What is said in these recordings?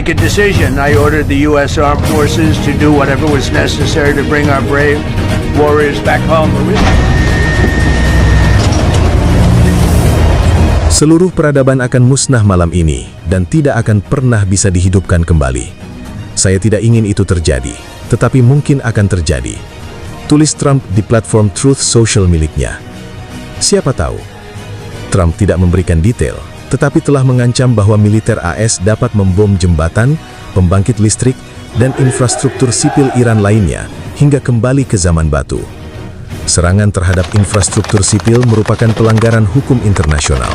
make a decision. I ordered the U.S. Armed Forces to do whatever was necessary to bring our brave warriors back home. Seluruh peradaban akan musnah malam ini dan tidak akan pernah bisa dihidupkan kembali. Saya tidak ingin itu terjadi, tetapi mungkin akan terjadi. Tulis Trump di platform Truth Social miliknya. Siapa tahu? Trump tidak memberikan detail, tetapi telah mengancam bahwa militer AS dapat membom jembatan, pembangkit listrik, dan infrastruktur sipil Iran lainnya hingga kembali ke zaman batu. Serangan terhadap infrastruktur sipil merupakan pelanggaran hukum internasional.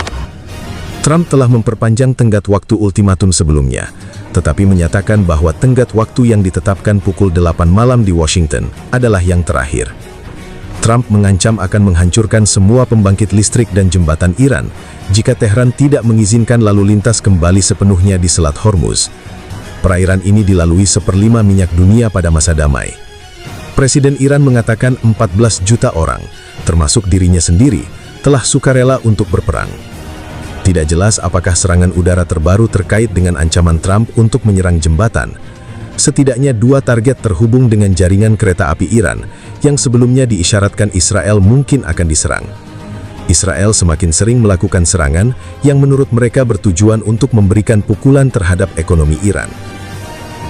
Trump telah memperpanjang tenggat waktu ultimatum sebelumnya, tetapi menyatakan bahwa tenggat waktu yang ditetapkan pukul 8 malam di Washington adalah yang terakhir. Trump mengancam akan menghancurkan semua pembangkit listrik dan jembatan Iran jika Tehran tidak mengizinkan lalu lintas kembali sepenuhnya di Selat Hormuz. Perairan ini dilalui 1/5 minyak dunia pada masa damai. Presiden Iran mengatakan 14 juta orang, termasuk dirinya sendiri, telah sukarela untuk berperang. Tidak jelas apakah serangan udara terbaru terkait dengan ancaman Trump untuk menyerang jembatan. Setidaknya 2 target terhubung dengan jaringan kereta api Iran yang sebelumnya diisyaratkan Israel mungkin akan diserang. Israel semakin sering melakukan serangan yang menurut mereka bertujuan untuk memberikan pukulan terhadap ekonomi Iran.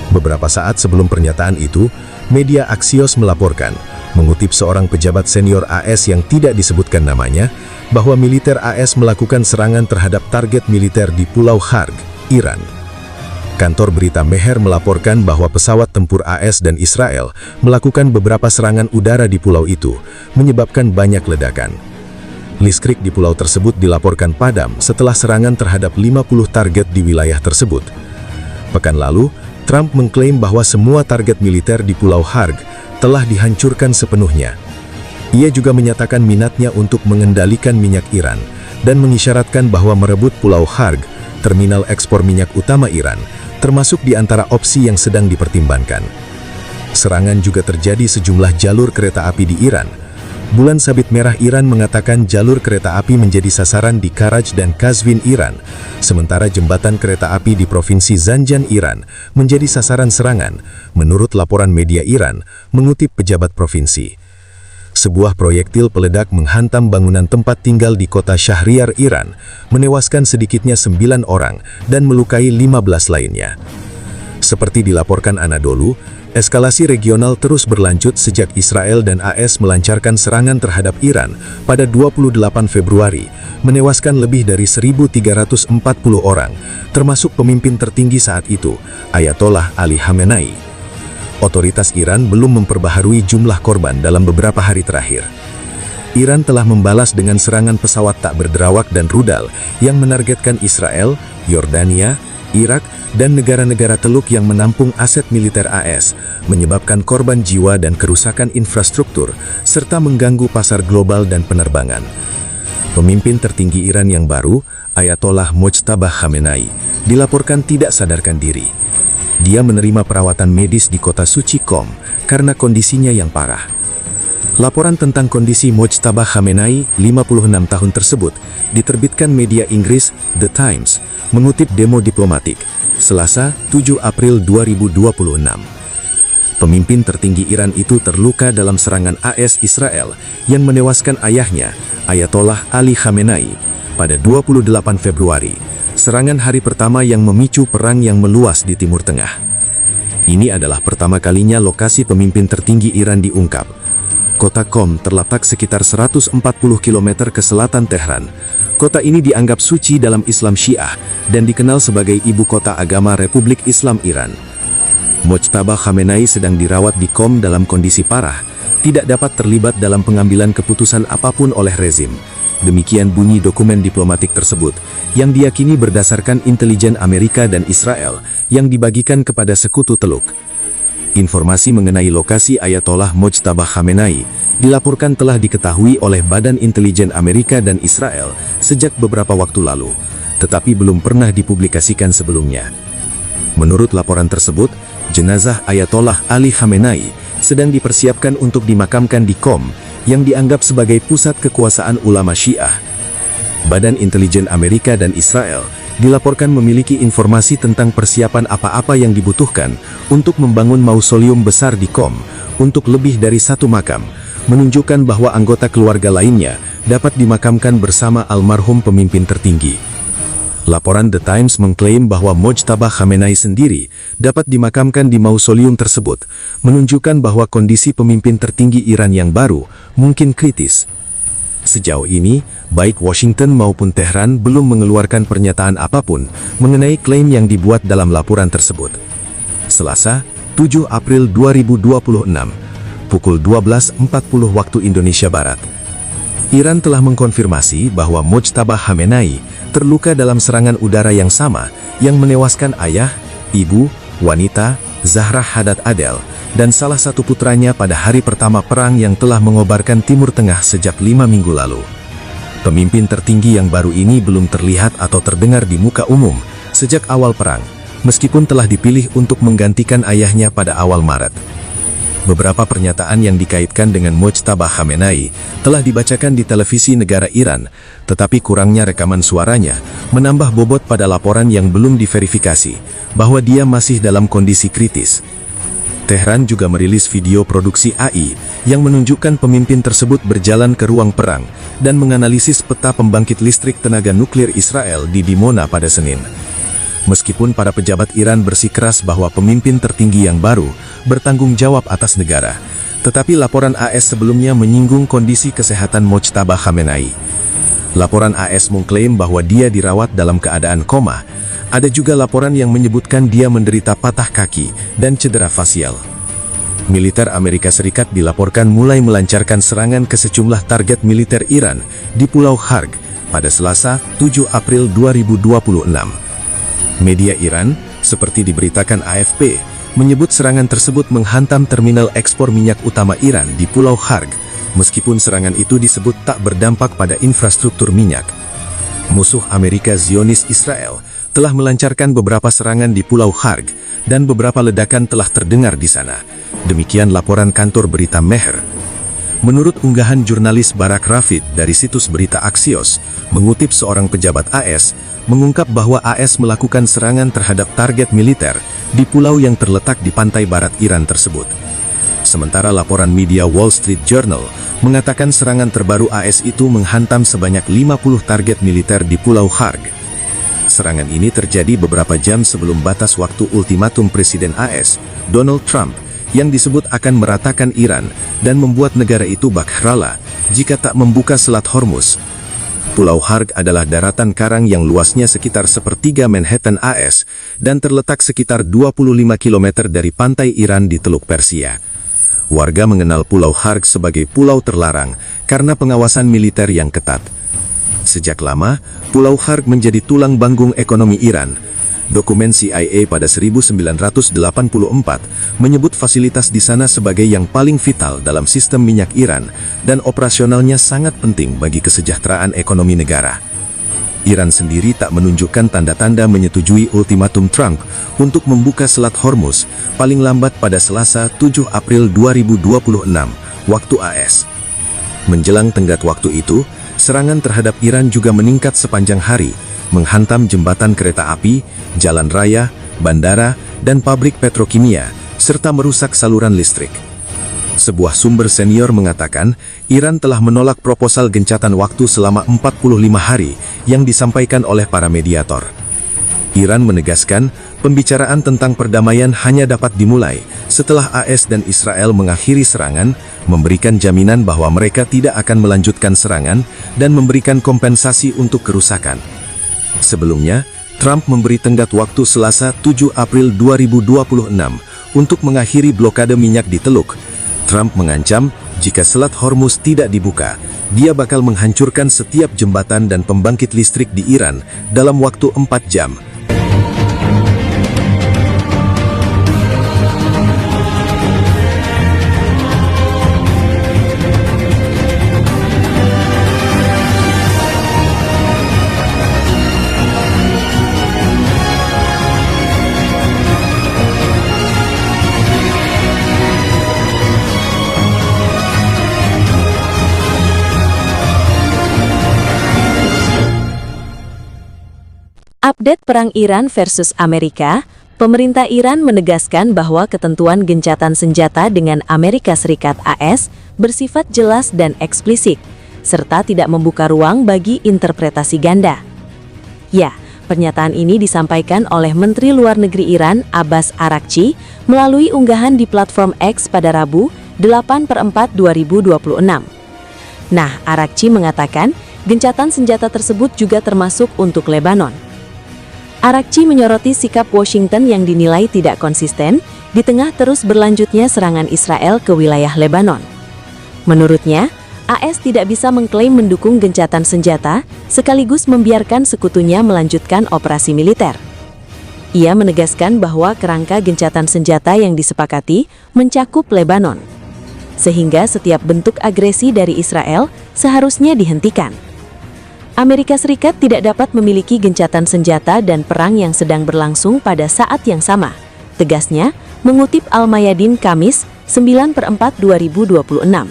Beberapa saat sebelum pernyataan itu, media Axios melaporkan, mengutip seorang pejabat senior AS yang tidak disebutkan namanya, bahwa militer AS melakukan serangan terhadap target militer di Pulau Kharg, Iran. Kantor berita Mehr melaporkan bahwa pesawat tempur AS dan Israel melakukan beberapa serangan udara di pulau itu, menyebabkan banyak ledakan. Listrik di pulau tersebut dilaporkan padam setelah serangan terhadap 50 target di wilayah tersebut. Pekan lalu, Trump mengklaim bahwa semua target militer di Pulau Kharg telah dihancurkan sepenuhnya. Ia juga menyatakan minatnya untuk mengendalikan minyak Iran dan mengisyaratkan bahwa merebut Pulau Kharg, terminal ekspor minyak utama Iran, termasuk di antara opsi yang sedang dipertimbangkan. Serangan juga terjadi sejumlah jalur kereta api di Iran. Bulan Sabit Merah Iran mengatakan jalur kereta api menjadi sasaran di Karaj dan Kazvin Iran, sementara jembatan kereta api di Provinsi Zanjan Iran menjadi sasaran serangan, menurut laporan media Iran, mengutip pejabat provinsi. Sebuah proyektil peledak menghantam bangunan tempat tinggal di kota Syahriar, Iran, menewaskan sedikitnya 9 orang dan melukai 15 lainnya. Seperti dilaporkan Anadolu, eskalasi regional terus berlanjut sejak Israel dan AS melancarkan serangan terhadap Iran pada 28 Februari, menewaskan lebih dari 1.340 orang, termasuk pemimpin tertinggi saat itu, Ayatollah Ali Khamenei. Otoritas Iran belum memperbaharui jumlah korban dalam beberapa hari terakhir. Iran telah membalas dengan serangan pesawat tak berderawak dan rudal yang menargetkan Israel, Yordania, Irak, dan negara-negara Teluk yang menampung aset militer AS, menyebabkan korban jiwa dan kerusakan infrastruktur, serta mengganggu pasar global dan penerbangan. Pemimpin tertinggi Iran yang baru, Ayatollah Mojtaba Khamenei, dilaporkan tidak sadarkan diri. Dia menerima perawatan medis di kota suci Qom karena kondisinya yang parah. Laporan tentang kondisi Mojtaba Khamenei, 56 tahun tersebut, diterbitkan media Inggris The Times, mengutip demo diplomatik, Selasa, 7 April 2026. Pemimpin tertinggi Iran itu terluka dalam serangan AS Israel yang menewaskan ayahnya, Ayatollah Ali Khamenei, pada 28 Februari. Serangan hari pertama yang memicu perang yang meluas di Timur Tengah. Ini adalah pertama kalinya lokasi pemimpin tertinggi Iran diungkap. Kota Qom terletak sekitar 140 km ke selatan Tehran. Kota ini dianggap suci dalam Islam Syiah dan dikenal sebagai ibu kota agama Republik Islam Iran. Mojtaba Khamenei sedang dirawat di Qom dalam kondisi parah, tidak dapat terlibat dalam pengambilan keputusan apapun oleh rezim. Demikian bunyi dokumen diplomatik tersebut, yang diyakini berdasarkan intelijen Amerika dan Israel, yang dibagikan kepada sekutu Teluk. Informasi mengenai lokasi Ayatollah Mojtaba Khamenei dilaporkan telah diketahui oleh Badan Intelijen Amerika dan Israel sejak beberapa waktu lalu, tetapi belum pernah dipublikasikan sebelumnya. Menurut laporan tersebut, jenazah Ayatollah Ali Khamenei sedang dipersiapkan untuk dimakamkan di Qom, yang dianggap sebagai pusat kekuasaan ulama Syiah. Badan Intelijen Amerika dan Israel dilaporkan memiliki informasi tentang persiapan apa-apa yang dibutuhkan untuk membangun mausoleum besar di Qom untuk lebih dari satu makam, menunjukkan bahwa anggota keluarga lainnya dapat dimakamkan bersama almarhum pemimpin tertinggi. Laporan The Times mengklaim bahwa Mojtaba Khamenei sendiri dapat dimakamkan di mausoleum tersebut, menunjukkan bahwa kondisi pemimpin tertinggi Iran yang baru mungkin kritis. Sejauh ini, baik Washington maupun Tehran belum mengeluarkan pernyataan apapun mengenai klaim yang dibuat dalam laporan tersebut. Selasa, 7 April 2026, pukul 12.40 waktu Indonesia Barat. Iran telah mengkonfirmasi bahwa Mojtaba Khamenei terluka dalam serangan udara yang sama yang menewaskan ayah, ibu, wanita, Zahra Hadad Adel, dan salah satu putranya pada hari pertama perang yang telah mengobarkan Timur Tengah sejak 5 minggu lalu. Pemimpin tertinggi yang baru ini belum terlihat atau terdengar di muka umum sejak awal perang, meskipun telah dipilih untuk menggantikan ayahnya pada awal Maret. Beberapa pernyataan yang dikaitkan dengan Mojtaba Khamenei telah dibacakan di televisi negara Iran, tetapi kurangnya rekaman suaranya menambah bobot pada laporan yang belum diverifikasi bahwa dia masih dalam kondisi kritis. Tehran juga merilis video produksi AI yang menunjukkan pemimpin tersebut berjalan ke ruang perang dan menganalisis peta pembangkit listrik tenaga nuklir Israel di Dimona pada Senin. Meskipun para pejabat Iran bersikeras bahwa pemimpin tertinggi yang baru bertanggung jawab atas negara, tetapi laporan AS sebelumnya menyinggung kondisi kesehatan Mojtaba Khamenei. Laporan AS mengklaim bahwa dia dirawat dalam keadaan koma. Ada juga laporan yang menyebutkan dia menderita patah kaki dan cedera fasial. Militer Amerika Serikat dilaporkan mulai melancarkan serangan ke sejumlah target militer Iran di Pulau Kharg pada Selasa, 7 April 2026. Media Iran, seperti diberitakan AFP, menyebut serangan tersebut menghantam terminal ekspor minyak utama Iran di Pulau Kharg, meskipun serangan itu disebut tak berdampak pada infrastruktur minyak. Musuh Amerika Zionis Israel telah melancarkan beberapa serangan di Pulau Kharg, dan beberapa ledakan telah terdengar di sana. Demikian laporan kantor berita Mehr. Menurut unggahan jurnalis Barak Rafid dari situs berita Axios, mengutip seorang pejabat AS, mengungkap bahwa AS melakukan serangan terhadap target militer di pulau yang terletak di pantai barat Iran tersebut. Sementara laporan media Wall Street Journal mengatakan serangan terbaru AS itu menghantam sebanyak 50 target militer di Pulau Kharg. Serangan ini terjadi beberapa jam sebelum batas waktu ultimatum Presiden AS, Donald Trump, yang disebut akan meratakan Iran dan membuat negara itu bakhralah jika tak membuka Selat Hormuz. Pulau Kharg adalah daratan karang yang luasnya sekitar sepertiga Manhattan AS dan terletak sekitar 25 km dari pantai Iran di Teluk Persia. Warga mengenal Pulau Kharg sebagai pulau terlarang karena pengawasan militer yang ketat. Sejak lama, Pulau Kharg menjadi tulang punggung ekonomi Iran. Dokumen CIA pada 1984 menyebut fasilitas di sana sebagai yang paling vital dalam sistem minyak Iran dan operasionalnya sangat penting bagi kesejahteraan ekonomi negara. Iran sendiri tak menunjukkan tanda-tanda menyetujui ultimatum Trump untuk membuka Selat Hormuz paling lambat pada Selasa 7 April 2026 waktu AS. Menjelang tenggat waktu itu, serangan terhadap Iran juga meningkat sepanjang hari, menghantam jembatan kereta api, jalan raya, bandara, dan pabrik petrokimia, serta merusak saluran listrik. Sebuah sumber senior mengatakan, Iran telah menolak proposal gencatan waktu selama 45 hari yang disampaikan oleh para mediator. Iran menegaskan, pembicaraan tentang perdamaian hanya dapat dimulai setelah AS dan Israel mengakhiri serangan, memberikan jaminan bahwa mereka tidak akan melanjutkan serangan, dan memberikan kompensasi untuk kerusakan. Sebelumnya, Trump memberi tenggat waktu Selasa 7 April 2026 untuk mengakhiri blokade minyak di Teluk. Trump mengancam, jika Selat Hormuz tidak dibuka, dia bakal menghancurkan setiap jembatan dan pembangkit listrik di Iran dalam waktu 4 jam. Update perang Iran versus Amerika. Pemerintah Iran menegaskan bahwa ketentuan gencatan senjata dengan Amerika Serikat (AS) bersifat jelas dan eksplisit, serta tidak membuka ruang bagi interpretasi ganda. Ya, pernyataan ini disampaikan oleh Menteri Luar Negeri Iran, Abbas Araghchi, melalui unggahan di platform X pada Rabu, 8/4/2026. Nah, Araghchi mengatakan, gencatan senjata tersebut juga termasuk untuk Lebanon. Araghchi menyoroti sikap Washington yang dinilai tidak konsisten di tengah terus berlanjutnya serangan Israel ke wilayah Lebanon. Menurutnya, AS tidak bisa mengklaim mendukung gencatan senjata sekaligus membiarkan sekutunya melanjutkan operasi militer. Ia menegaskan bahwa kerangka gencatan senjata yang disepakati mencakup Lebanon, sehingga setiap bentuk agresi dari Israel seharusnya dihentikan. Amerika Serikat tidak dapat memiliki gencatan senjata dan perang yang sedang berlangsung pada saat yang sama, tegasnya, mengutip Al-Mayadin Kamis, 9/4/2026.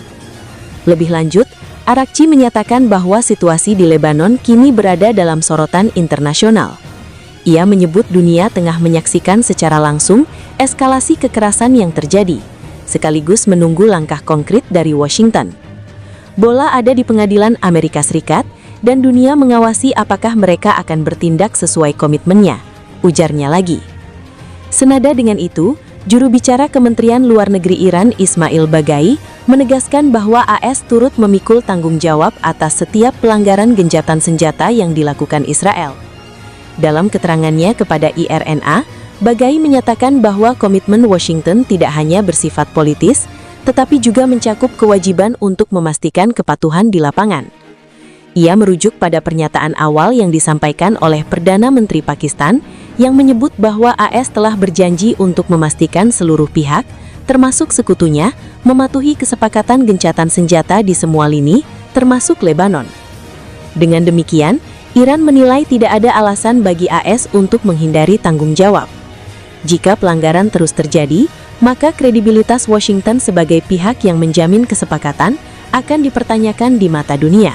Lebih lanjut, Araghchi menyatakan bahwa situasi di Lebanon kini berada dalam sorotan internasional. Ia menyebut dunia tengah menyaksikan secara langsung eskalasi kekerasan yang terjadi, sekaligus menunggu langkah konkret dari Washington. Bola ada di pengadilan Amerika Serikat, dan dunia mengawasi apakah mereka akan bertindak sesuai komitmennya, ujarnya lagi. Senada dengan itu, juru bicara Kementerian Luar Negeri Iran Ismail Baghai menegaskan bahwa AS turut memikul tanggung jawab atas setiap pelanggaran gencatan senjata yang dilakukan Israel. Dalam keterangannya kepada IRNA, Baghai menyatakan bahwa komitmen Washington tidak hanya bersifat politis, tetapi juga mencakup kewajiban untuk memastikan kepatuhan di lapangan. Ia merujuk pada pernyataan awal yang disampaikan oleh Perdana Menteri Pakistan yang menyebut bahwa AS telah berjanji untuk memastikan seluruh pihak, termasuk sekutunya, mematuhi kesepakatan gencatan senjata di semua lini, termasuk Lebanon. Dengan demikian, Iran menilai tidak ada alasan bagi AS untuk menghindari tanggung jawab. Jika pelanggaran terus terjadi, maka kredibilitas Washington sebagai pihak yang menjamin kesepakatan akan dipertanyakan di mata dunia.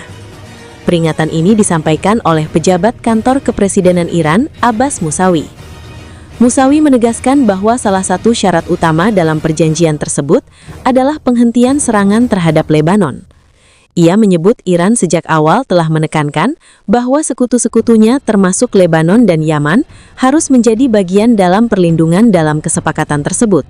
Peringatan ini disampaikan oleh pejabat kantor kepresidenan Iran, Abbas Musawi. Musawi menegaskan bahwa salah satu syarat utama dalam perjanjian tersebut adalah penghentian serangan terhadap Lebanon. Ia menyebut Iran sejak awal telah menekankan bahwa sekutu-sekutunya termasuk Lebanon dan Yaman harus menjadi bagian dalam perlindungan dalam kesepakatan tersebut.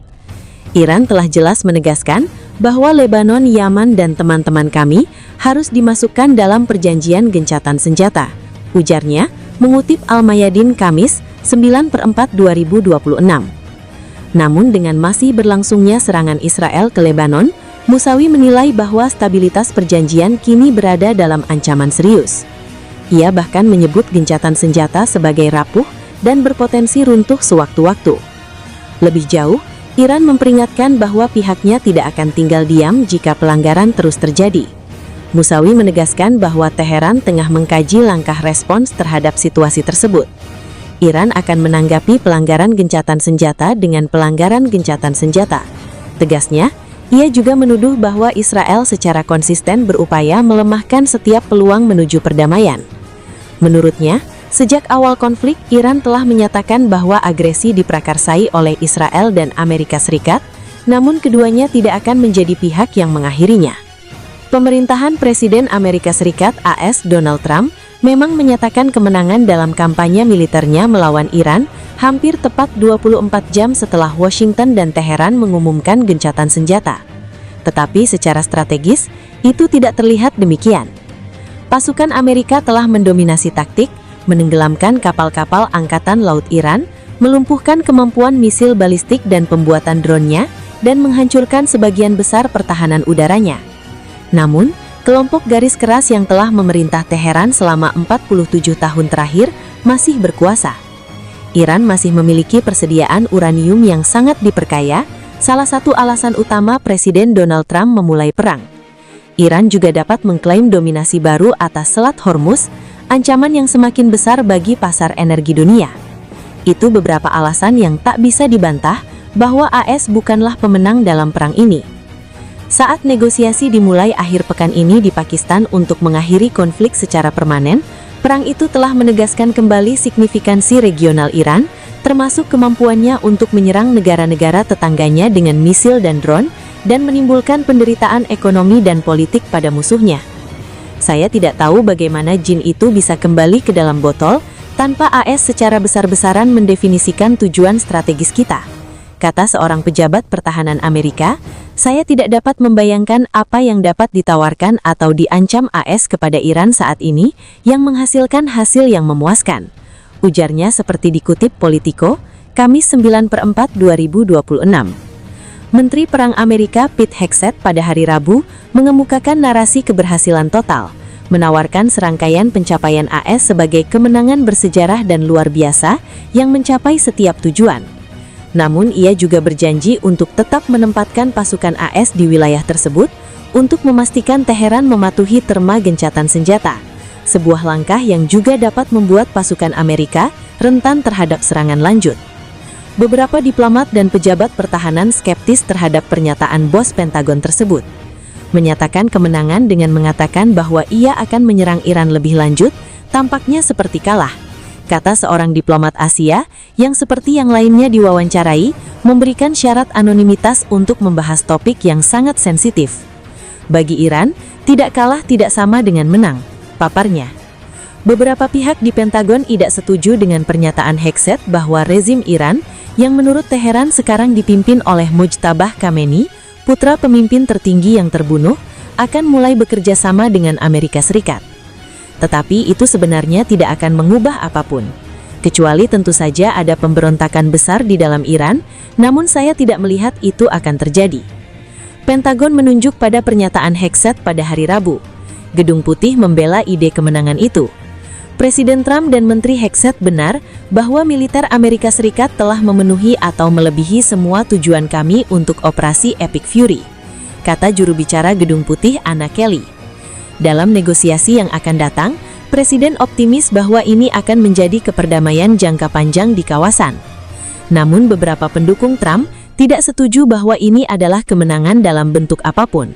Iran telah jelas menegaskan bahwa Lebanon, Yaman, dan teman-teman kami harus dimasukkan dalam perjanjian gencatan senjata, ujarnya, mengutip Al-Mayadin Kamis, 9/4/2026. Namun dengan masih berlangsungnya serangan Israel ke Lebanon, Musawi menilai bahwa stabilitas perjanjian kini berada dalam ancaman serius. Ia bahkan menyebut gencatan senjata sebagai rapuh dan berpotensi runtuh sewaktu-waktu. Lebih jauh, Iran memperingatkan bahwa pihaknya tidak akan tinggal diam jika pelanggaran terus terjadi. Musawi menegaskan bahwa Teheran tengah mengkaji langkah respons terhadap situasi tersebut. Iran akan menanggapi pelanggaran gencatan senjata dengan pelanggaran gencatan senjata. Tegasnya, ia juga menuduh bahwa Israel secara konsisten berupaya melemahkan setiap peluang menuju perdamaian. Menurutnya, sejak awal konflik, Iran telah menyatakan bahwa agresi diprakarsai oleh Israel dan Amerika Serikat, namun keduanya tidak akan menjadi pihak yang mengakhirinya. Pemerintahan Presiden Amerika Serikat (AS) Donald Trump memang menyatakan kemenangan dalam kampanye militernya melawan Iran hampir tepat 24 jam setelah Washington dan Teheran mengumumkan gencatan senjata. Tetapi secara strategis, itu tidak terlihat demikian. Pasukan Amerika telah mendominasi taktik, menenggelamkan kapal-kapal Angkatan Laut Iran, melumpuhkan kemampuan misil balistik dan pembuatan drone-nya, dan menghancurkan sebagian besar pertahanan udaranya. Namun, kelompok garis keras yang telah memerintah Teheran selama 47 tahun terakhir masih berkuasa. Iran masih memiliki persediaan uranium yang sangat diperkaya, salah satu alasan utama Presiden Donald Trump memulai perang. Iran juga dapat mengklaim dominasi baru atas Selat Hormuz, ancaman yang semakin besar bagi pasar energi dunia. Itu beberapa alasan yang tak bisa dibantah bahwa AS bukanlah pemenang dalam perang ini. Saat negosiasi dimulai akhir pekan ini di Pakistan untuk mengakhiri konflik secara permanen, Perang itu telah menegaskan kembali signifikansi regional Iran, termasuk kemampuannya untuk menyerang negara-negara tetangganya dengan misil dan drone, dan menimbulkan penderitaan ekonomi dan politik pada musuhnya. Saya tidak tahu bagaimana jin itu bisa kembali ke dalam botol, tanpa AS secara besar-besaran mendefinisikan tujuan strategis kita. Kata seorang pejabat pertahanan Amerika, saya tidak dapat membayangkan apa yang dapat ditawarkan atau diancam AS kepada Iran saat ini yang menghasilkan hasil yang memuaskan. Ujarnya seperti dikutip Politico, Kamis 9/4/2026. Menteri Perang Amerika Pete Hegseth pada hari Rabu mengemukakan narasi keberhasilan total, menawarkan serangkaian pencapaian AS sebagai kemenangan bersejarah dan luar biasa yang mencapai setiap tujuan. Namun ia juga berjanji untuk tetap menempatkan pasukan AS di wilayah tersebut untuk memastikan Teheran mematuhi terma gencatan senjata, sebuah langkah yang juga dapat membuat pasukan Amerika rentan terhadap serangan lanjut. Beberapa diplomat dan pejabat pertahanan skeptis terhadap pernyataan bos Pentagon tersebut, menyatakan kemenangan dengan mengatakan bahwa ia akan menyerang Iran lebih lanjut tampaknya seperti kalah. Kata seorang diplomat Asia yang seperti yang lainnya diwawancarai, memberikan syarat anonimitas untuk membahas topik yang sangat sensitif. Bagi Iran, tidak kalah tidak sama dengan menang, paparnya. Beberapa pihak di Pentagon tidak setuju dengan pernyataan Hegseth bahwa rezim Iran, yang menurut Teheran sekarang dipimpin oleh Mujtabah Khamenei, putra pemimpin tertinggi yang terbunuh, akan mulai bekerja sama dengan Amerika Serikat. Tetapi itu sebenarnya tidak akan mengubah apapun. Kecuali tentu saja ada pemberontakan besar di dalam Iran, namun saya tidak melihat itu akan terjadi. Pentagon menunjuk pada pernyataan Hegseth pada hari Rabu. Gedung Putih membela ide kemenangan itu. Presiden Trump dan Menteri Hegseth benar bahwa militer Amerika Serikat telah memenuhi atau melebihi semua tujuan kami untuk operasi Epic Fury, kata juru bicara Gedung Putih Anna Kelly. Dalam negosiasi yang akan datang, Presiden optimis bahwa ini akan menjadi keperdamaian jangka panjang di kawasan. Namun beberapa pendukung Trump tidak setuju bahwa ini adalah kemenangan dalam bentuk apapun.